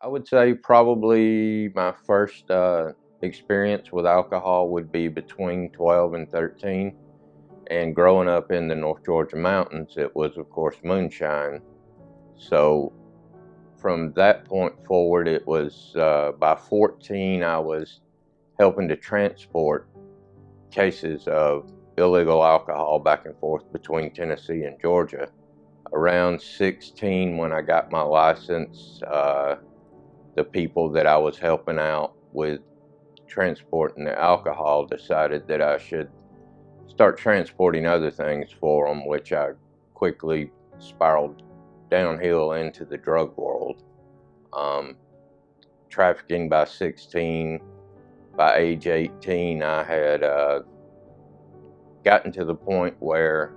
I would say probably my first experience with alcohol would be between 12 and 13. And growing up in the North Georgia mountains, it was, of course, moonshine. So from that point forward, it was by 14, I was helping to transport cases of illegal alcohol back and forth between Tennessee and Georgia. Around 16, when I got my license, the people that I was helping out with transporting the alcohol decided that I should start transporting other things for them, which I quickly spiraled downhill into the drug world. Um, Trafficking by 16, by age 18, I had gotten to the point where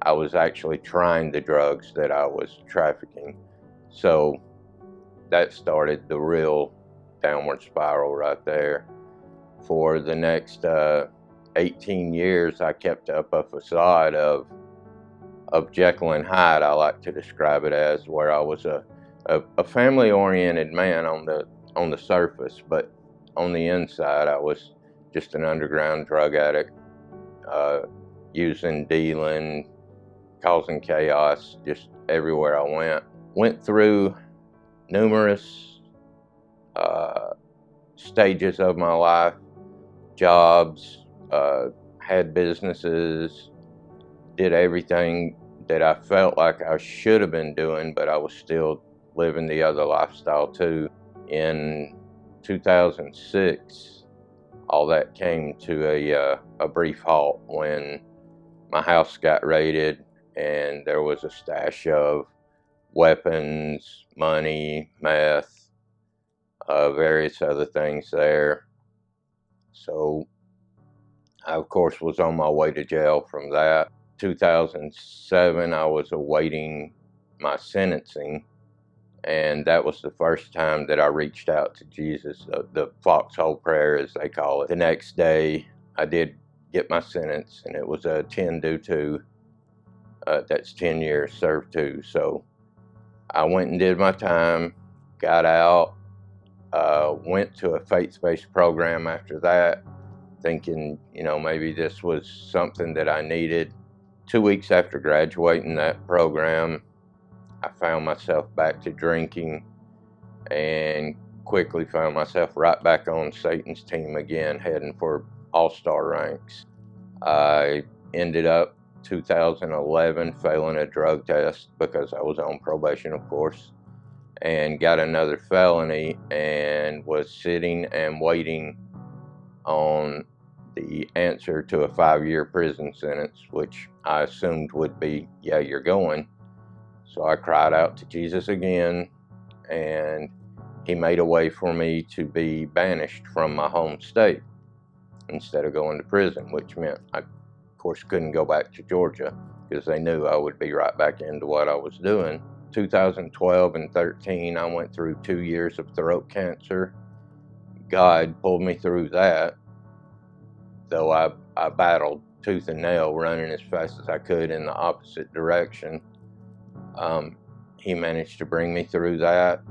I was actually trying the drugs that I was trafficking. So that started the real downward spiral right there. For the next 18 years, I kept up a facade of Jekyll and Hyde, I like to describe it as, where I was a family-oriented man on the surface, but on the inside, I was just an underground drug addict, using, dealing, causing chaos just everywhere I went. Went through numerous stages of my life, jobs, had businesses, did everything that I felt like I should have been doing, but I was still living the other lifestyle too. In 2006, all that came to a brief halt when my house got raided and there was a stash of weapons, money, meth, various other things there. So I, of course, was on my way to jail from that. 2007, I was awaiting my sentencing, and that was the first time that I reached out to Jesus, the foxhole prayer, as they call it. The next day, I did get my sentence, and it was a 10 due 2. That's 10 years served 2. So I went and did my time, got out, went to a faith-based program after that, thinking, maybe this was something that I needed. 2 weeks after graduating that program, I found myself back to drinking and quickly found myself right back on Satan's team again, heading for all-star ranks. I ended up 2011 failing a drug test because I was on probation, of course, and got another felony and was sitting and waiting on the answer to a 5-year prison sentence, which I assumed would be, yeah, you're going. So I cried out to Jesus again, and he made a way for me to be banished from my home state instead of going to prison, which meant I, of course, couldn't go back to Georgia because they knew I would be right back into what I was doing. 2012 and 13, I went through 2 years of throat cancer. God pulled me through that, though I battled tooth and nail running as fast as I could in the opposite direction. He managed to bring me through that.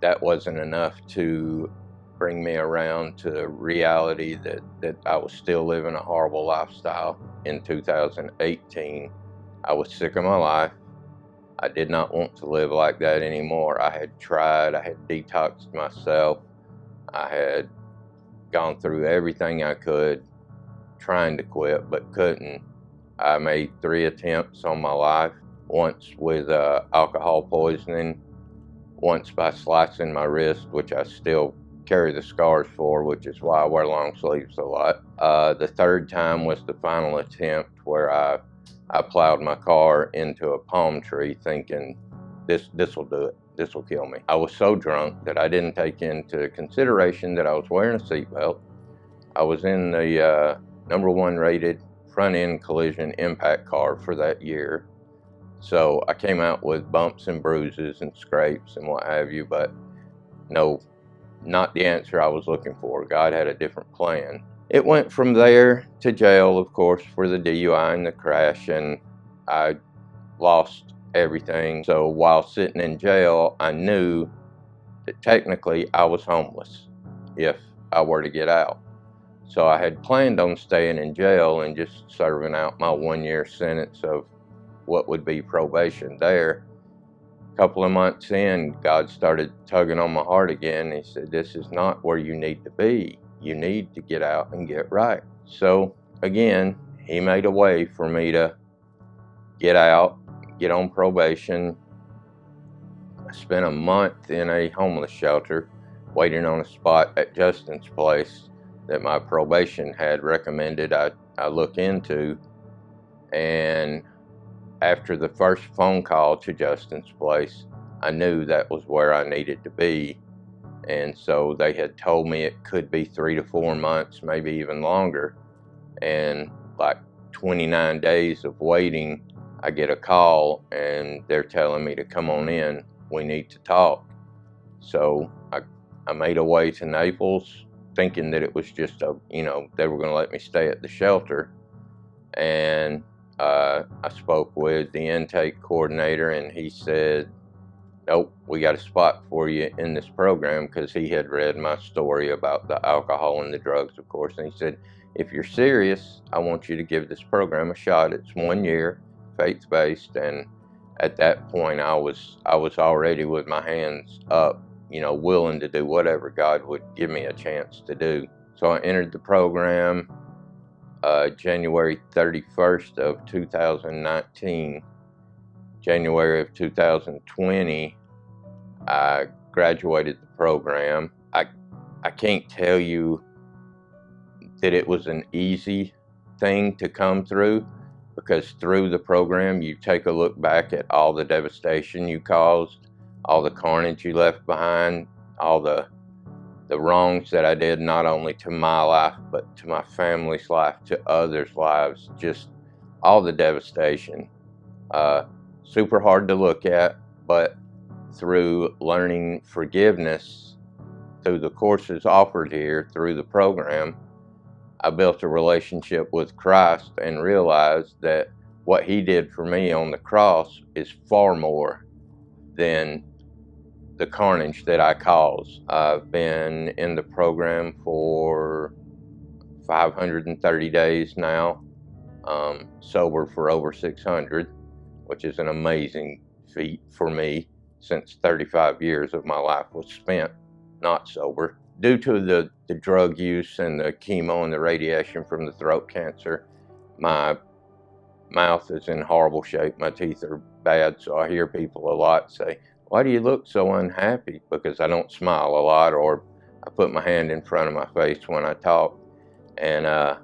That wasn't enough to bring me around to reality that I was still living a horrible lifestyle. In 2018, I was sick of my life. I did not want to live like that anymore. I had tried, I had detoxed myself, I had gone through everything I could trying to quit, but couldn't. I made 3 attempts on my life, once with alcohol poisoning, once by slicing my wrist, which I still carry the scars for, which is why I wear long sleeves a lot. The third time was the final attempt where I plowed my car into a palm tree thinking, this will do it. This will kill me. I was so drunk that I didn't take into consideration that I was wearing a seatbelt. I was in the #1 rated front end collision impact car for that year. So I came out with bumps and bruises and scrapes and what have you, but no, not the answer I was looking for. God had a different plan. It went from there to jail, of course, for the DUI and the crash, and I lost everything. So while sitting in jail, I knew that technically I was homeless if I were to get out. So I had planned on staying in jail and just serving out my 1-year sentence of what would be probation there. A couple of months in, God started tugging on my heart again. He said, this is not where you need to be. You need to get out and get right. So again, he made a way for me to get out, get on probation. I spent a month in a homeless shelter waiting on a spot at Justin's place that my probation had recommended I look into. And after the first phone call to Justin's place, I knew that was where I needed to be. And so they had told me it could be 3 to 4 months, maybe even longer. And like 29 days of waiting, I get a call and they're telling me to come on in. We need to talk. So I made a way to Naples, thinking that it was just they were going to let me stay at the shelter. And I spoke with the intake coordinator, and he said, nope, we got a spot for you in this program, because he had read my story about the alcohol and the drugs, of course. And he said, if you're serious, I want you to give this program a shot. It's 1 year, faith-based. And at that point, I was already with my hands up, willing to do whatever God would give me a chance to do. So I entered the program January 31st of 2019. January of 2020, I graduated the program. I can't tell you that it was an easy thing to come through, because through the program you take a look back at all the devastation you caused, all the carnage you left behind, all the wrongs that I did, not only to my life but to my family's life, to others' lives, just all the devastation. Super hard to look at, but through learning forgiveness, through the courses offered here, through the program, I built a relationship with Christ and realized that what he did for me on the cross is far more than the carnage that I caused. I've been in the program for 530 days now, sober for over 600, which is an amazing feat for me, since 35 years of my life was spent not sober. Due to the drug use and the chemo and the radiation from the throat cancer, my mouth is in horrible shape. My teeth are bad, so I hear people a lot say, why do you look so unhappy? Because I don't smile a lot, or I put my hand in front of my face when I talk. And I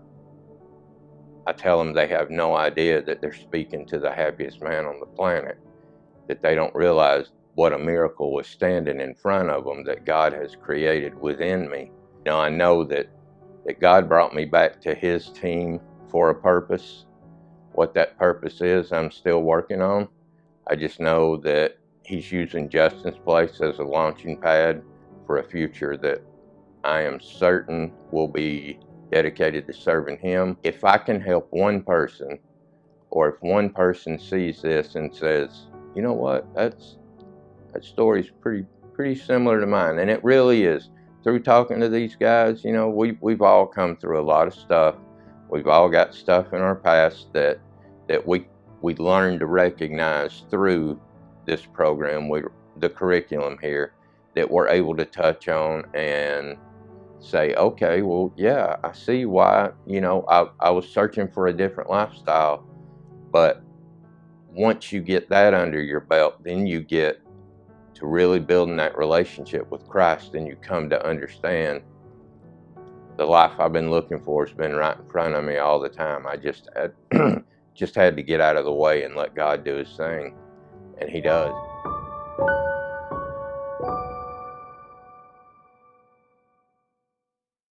tell them they have no idea that they're speaking to the happiest man on the planet, that they don't realize what a miracle was standing in front of them that God has created within me. I know that God brought me back to his team for a purpose. What that purpose is, I'm still working on. I just know that he's using Justin's place as a launching pad for a future that I am certain will be dedicated to serving him. If I can help one person, or if one person sees this and says, you know what, that story's pretty similar to mine, and it really is. Through talking to these guys, we've all come through a lot of stuff. We've all got stuff in our past that we learned to recognize through this program, the curriculum here, that we're able to touch on and say, okay, well, yeah, I see why, I was searching for a different lifestyle. But once you get that under your belt, then you get to really building that relationship with Christ, and you come to understand the life I've been looking for has been right in front of me all the time. I just had to get out of the way and let God do his thing, and he does.